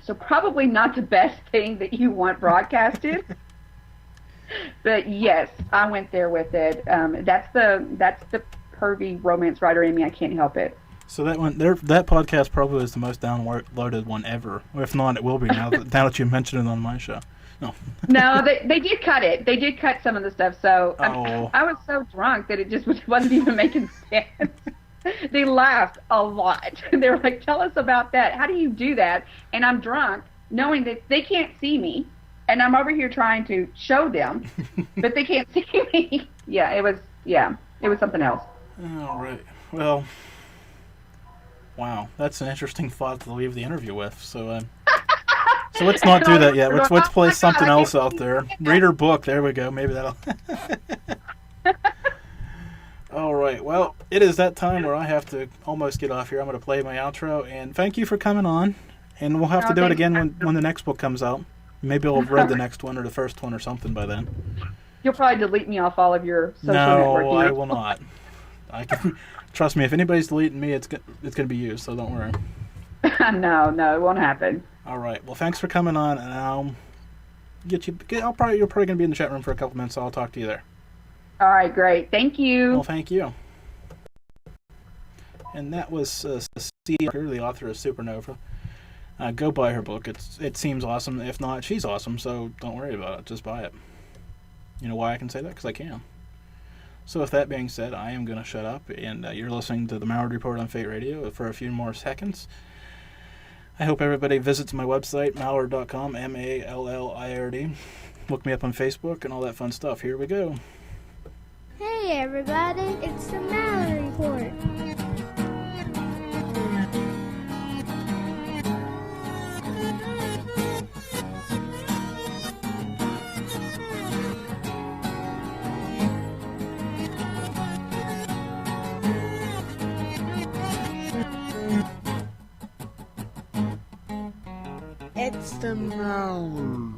Speaker 4: So probably not the best thing that you want broadcasted. But yes, I went there with it. That's the pervy romance writer in me. I can't help it.
Speaker 3: So that podcast probably is the most downloaded one ever. Or if not, it will be now that you mentioned it on my show. No.
Speaker 4: No, they did cut it. They did cut some of the stuff. So
Speaker 3: Oh.
Speaker 4: I was so drunk that it just wasn't even making sense. They laughed a lot. They were like, tell us about that. How do you do that? And I'm drunk, knowing that they can't see me. And I'm over here trying to show them, but they can't see me. It was something else.
Speaker 3: All right. Well, wow. That's an interesting thought to leave the interview with. So let's not do that yet. Let's play something else out there. Read her book. There we go. Maybe that'll... All right. Well, it is that time where I have to almost get off here. I'm going to play my outro. And thank you for coming on. And we'll have to do it again when the next book comes out. Maybe I'll have read the next one or the first one or something by then. You'll probably delete me off all of your social networking. No, I will not. Trust me, if anybody's deleting me, it's going to be you, so don't worry. No, it won't happen. All right. Well, thanks for coming on, and I'll get you. You're probably going to be in the chat room for a couple minutes, so I'll talk to you there. All right, great. Thank you. Well, thank you. And that was Cecilia, the author of Supernova. Go buy her book. It seems awesome. If not, she's awesome, so don't worry about it. Just buy it. You know why I can say that? Because I can. So with that being said, I am going to shut up, and you're listening to the Malliard Report on Fate Radio for a few more seconds. I hope everybody visits my website, Malliard.com, Mallird. Look me up on Facebook and all that fun stuff. Here we go.
Speaker 1: Hey everybody, it's the Malliard Report.
Speaker 2: It's the Malliard